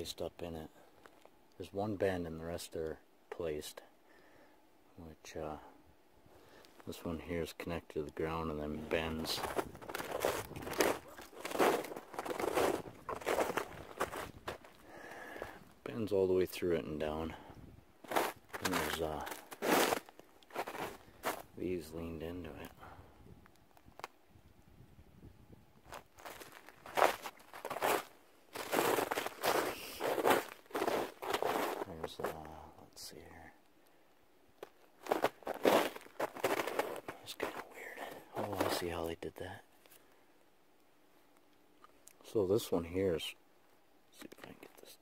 placed up in it. There's one bend and the rest are placed, which this one here is connected to the ground and then bends. Bends all the way through it and down. And there's these leaned into it. There's let's see here. It's kind of weird. Oh, I see how they did that. So this one here is, let's see if I can get this.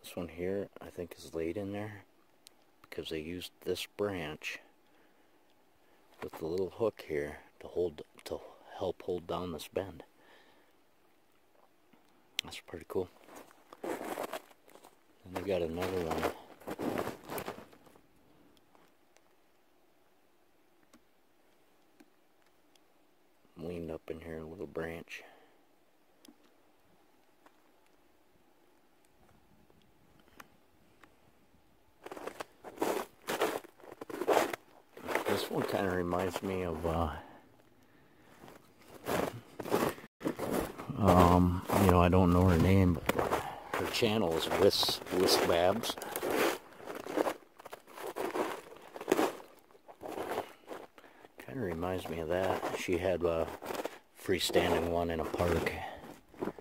This one here, I think, is laid in there because they used this branch with the little hook here to help hold down this bend. That's pretty cool. And they got another one. Leaned up in here, a little branch. This one kind of reminds me of, you know, I don't know her name, but her channel is Whisk Babs. Kind of reminds me of that. She had a freestanding one in a park. It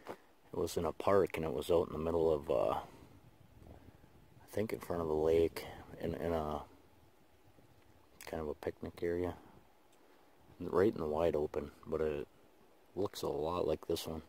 was in a park and it was out in the middle of, I think in front of the lake, in a kind of a picnic area, right in the wide open, but it looks a lot like this one.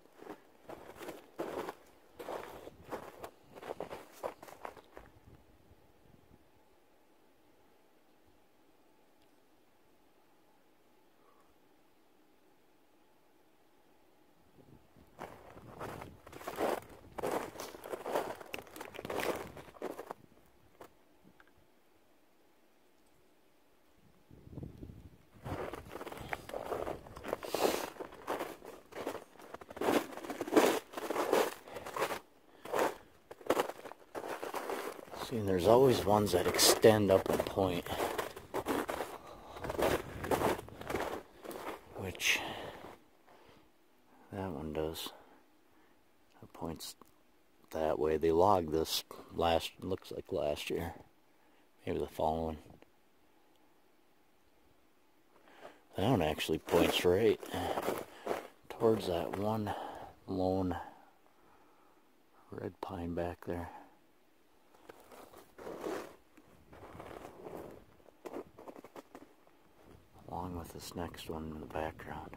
See, and there's always ones that extend up and point, which that one does. It points that way. They logged this looks like last year, maybe the following. That one actually points right towards that one lone red pine back there. Along with this next one in the background.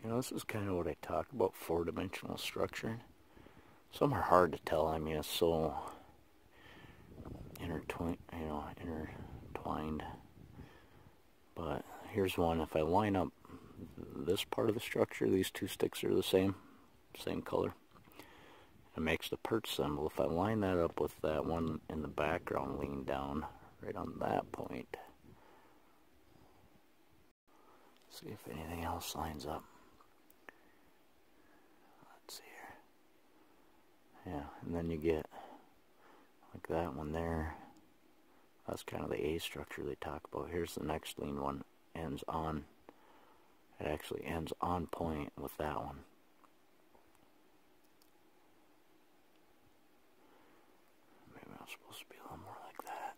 You know, this is kind of what I talk about, four-dimensional structure. Some are hard to tell. I mean, it's so intertwined. But here's one. If I line up this part of the structure, these two sticks are the same color. It makes the perch symbol. If I line that up with that one in the background, lean down right on that point. See if anything else lines up. Let's see here. Yeah, and then you get like that one there. That's kind of the A structure they talk about. Here's the next lean one. Ends on. It actually ends on point with that one. Maybe I'm supposed to be a little more like that.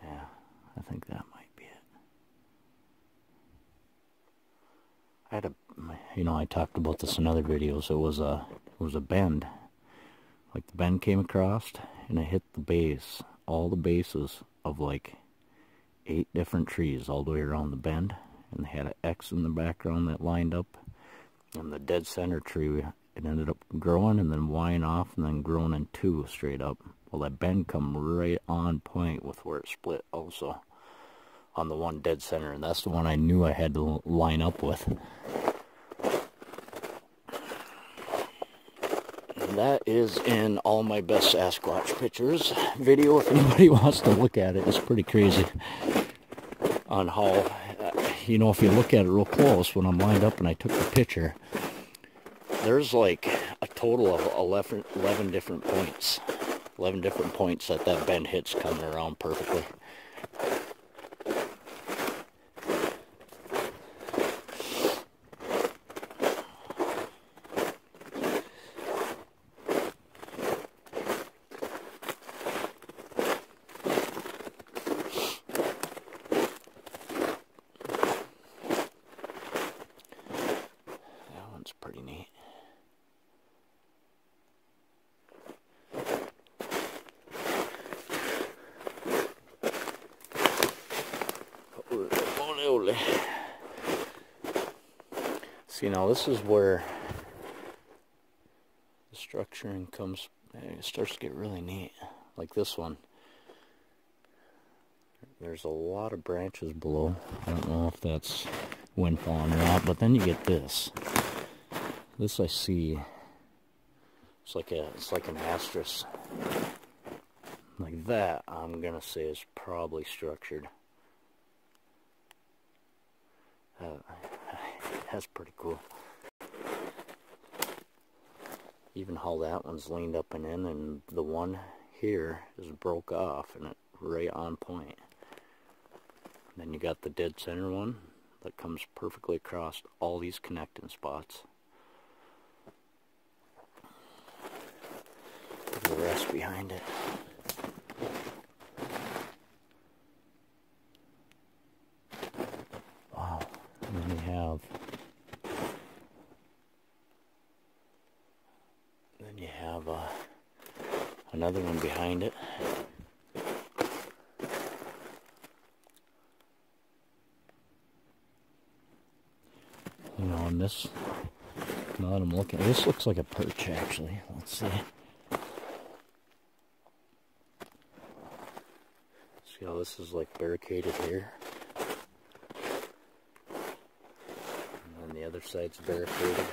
Yeah, I think that might be it. I had I talked about this in other videos. It was a bend. Like the bend came across and it hit the base, all the bases of like 8 different trees all the way around the bend, and they had an X in the background that lined up, and the dead center tree, it ended up growing and then winding off and then growing in 2 straight up. Well, that bend come right on point with where it split also. on the one dead center, and that's the one I knew I had to line up with. And that is in All My Best Sasquatch Pictures video. If anybody wants to look at it, it's pretty crazy on how, you know, if you look at it real close, when I'm lined up and I took the picture, there's like a total of 11 different points. 11 different points that bend hits coming around perfectly. That one's pretty neat. See, now this is where the structuring comes, it starts to get really neat. Like this one. There's a lot of branches below. I don't know if that's wind falling or not, but then you get this. This I see, it's like an asterisk. Like that, I'm gonna say is probably structured. That's pretty cool. Even how that one's leaned up and in, and the one here is broke off and it's right on point. Then you got the dead center one that comes perfectly across all these connecting spots. The rest behind it. Wow. And then you have another one behind it. You know, and this, now that I'm looking, this looks like a perch actually. Let's see. See how this is like barricaded here? And then the other side's barricaded.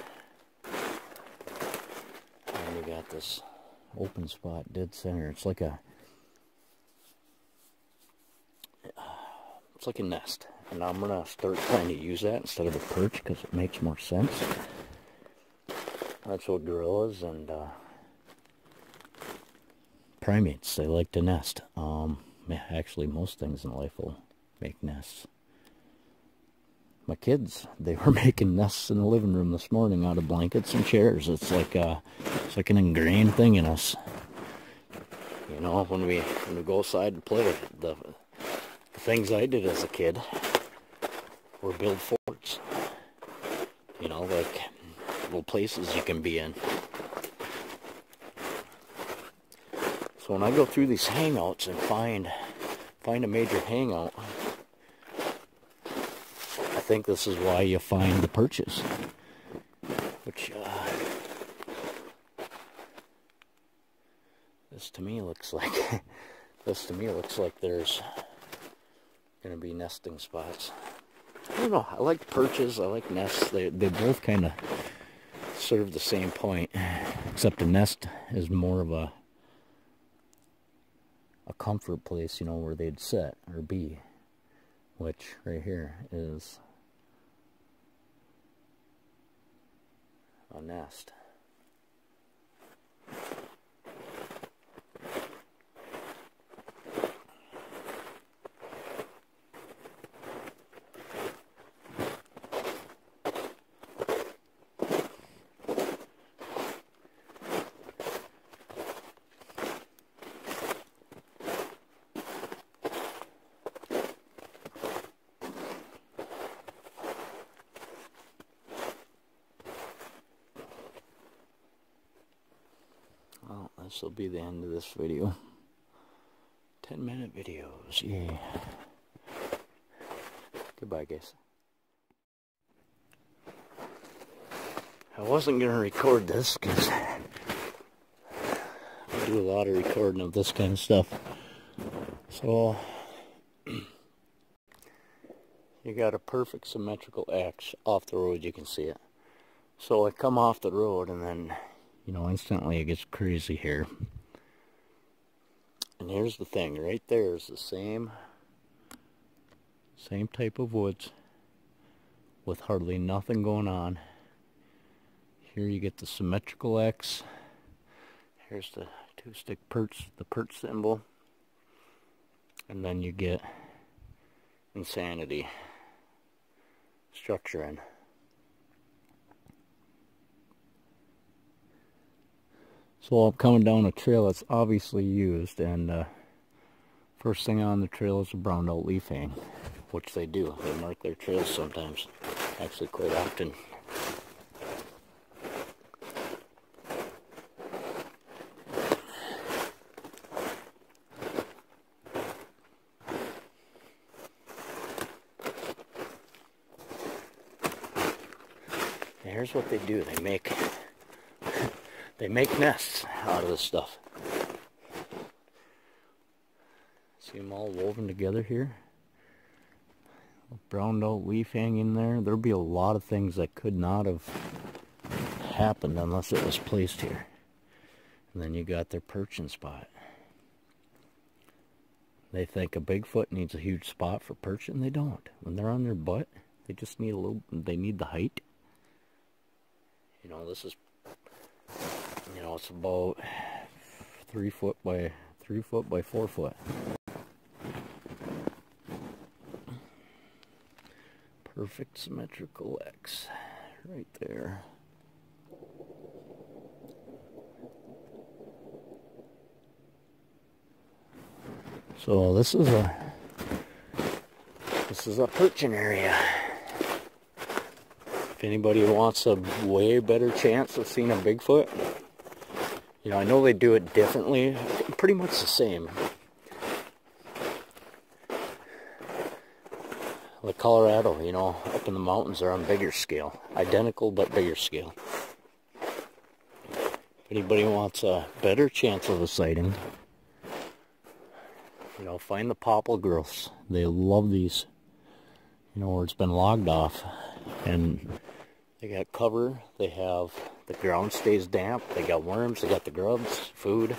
And you got this open spot dead center. It's like a nest. And I'm going to start trying to use that instead of a perch because it makes more sense. That's what gorillas and primates, they like to nest. Actually, most things in life will make nests. My kids, they were making nests in the living room this morning out of blankets and chairs. It's like an ingrained thing in us. You know, when we go outside and play, the things I did as a kid were build forts. You know, like little places you can be in. So when I go through these hangouts and find a major hangout, I think this is why you find the perches, which this to me looks like there's gonna be nesting spots. I don't know. I like perches. I like nests. They both kind of serve the same point, except a nest is more of a comfort place, you know, where they'd sit or be, which right here is a nest. Well, this will be the end of this video. 10-minute videos, yay. Goodbye, guys. I wasn't going to record this because I do a lot of recording of this kind of stuff. So, you got a perfect symmetrical X off the road. You can see it. So I come off the road, and then, you know, instantly it gets crazy here. And here's the thing, right there is the same type of woods with hardly nothing going on. Here you get the symmetrical X. Here's the two-stick perch, the perch symbol. And then you get insanity structuring. So I'm coming down a trail that's obviously used, and first thing on the trail is a brown out leaf hang, which they do. They mark their trails sometimes, actually quite often. And here's what they do. They make nests out of this stuff. See them all woven together here? A browned out leaf hanging there. There'll be a lot of things that could not have happened unless it was placed here. And then you got their perching spot. They think a Bigfoot needs a huge spot for perching. They don't. When they're on their butt, they just need a little, they need the height. You know, this is, you know, it's about 3 foot by 4 foot. Perfect symmetrical X right there. So this is a perching area. If anybody wants a way better chance of seeing a Bigfoot, you know, I know they do it differently, pretty much the same. Like Colorado, you know, up in the mountains are on bigger scale. Identical, but bigger scale. If anybody wants a better chance of a sighting, you know, find the popple growths. They love these, you know, where it's been logged off. And they got cover, they have, the ground stays damp, they got worms, they got the grubs, food.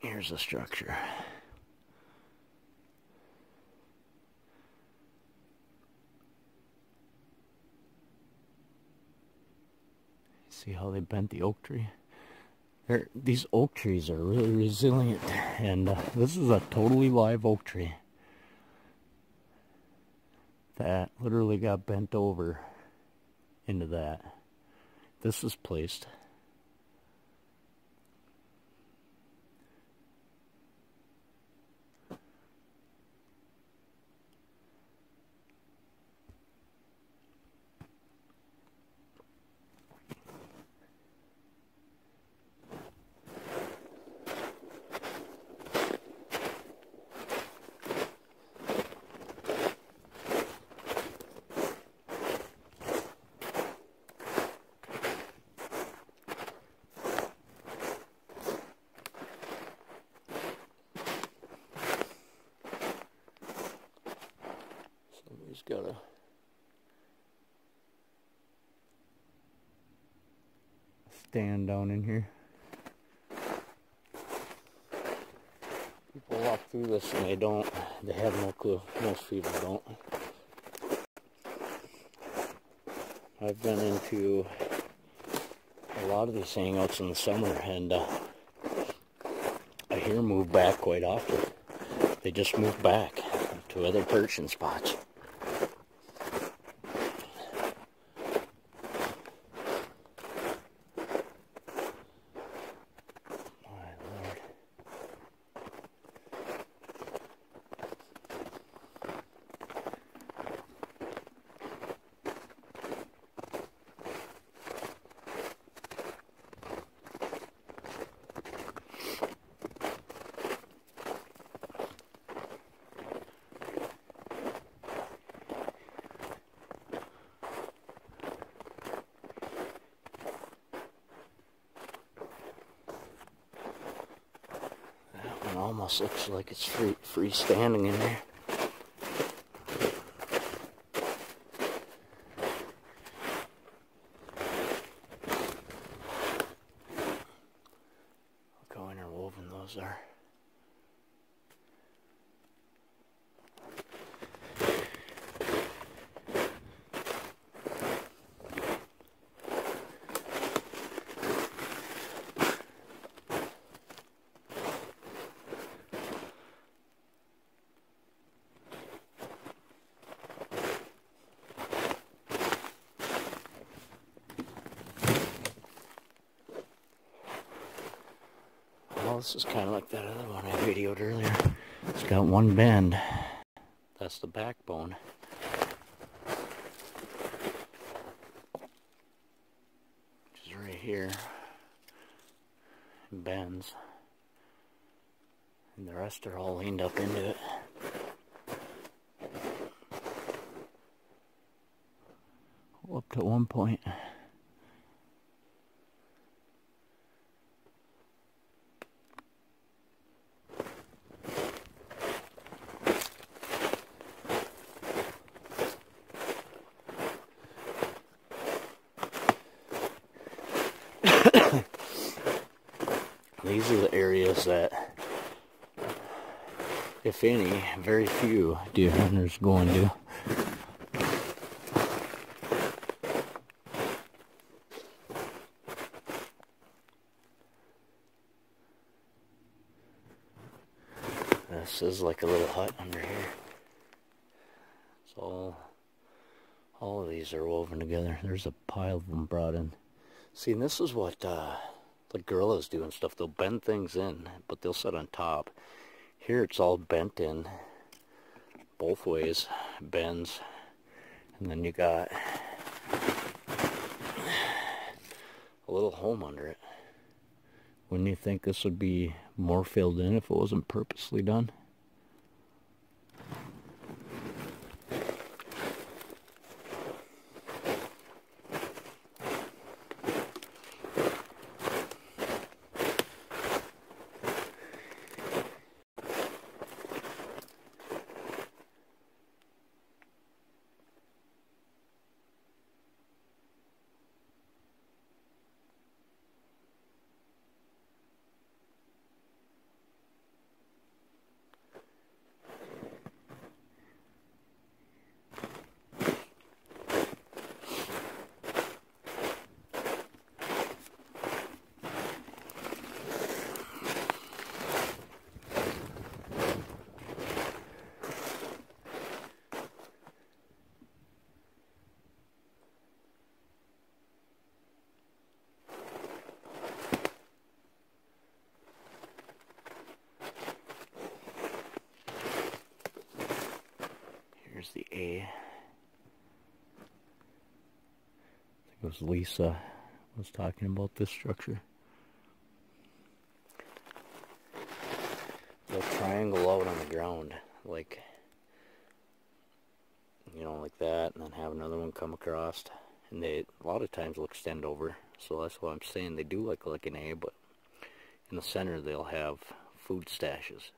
Here's the structure. See how they bent the oak tree? These oak trees are really resilient, and this is a totally live oak tree that literally got bent over into that. This is placed. Somebody's got a stand down in here. through this and they have no clue. Most people don't. I've been into a lot of these hangouts in the summer, and I hear them move back quite often. They just move back to other perching spots. Almost looks like it's freestanding in there. Look how interwoven those are. Well, this is kind of like that other one I videoed earlier. It's got one bend. That's the backbone. Which is right here. It bends. And the rest are all leaned up into it. Up to one point. These are the areas that, if any, very few deer hunters go into. This is like a little hut under here. It's all of these are woven together. There's a pile of them brought in. See, and this is what the gorillas do and stuff. They'll bend things in, but they'll sit on top. Here it's all bent in both ways, bends, and then you got a little home under it. Wouldn't you think this would be more filled in if it wasn't purposely done? Here's the A. I think it was Lisa was talking about this structure. They'll triangle out on the ground, like, you know, like that, and then have another one come across. And they, a lot of times, will extend over. So that's what I'm saying. They do like an A, but in the center they'll have food stashes.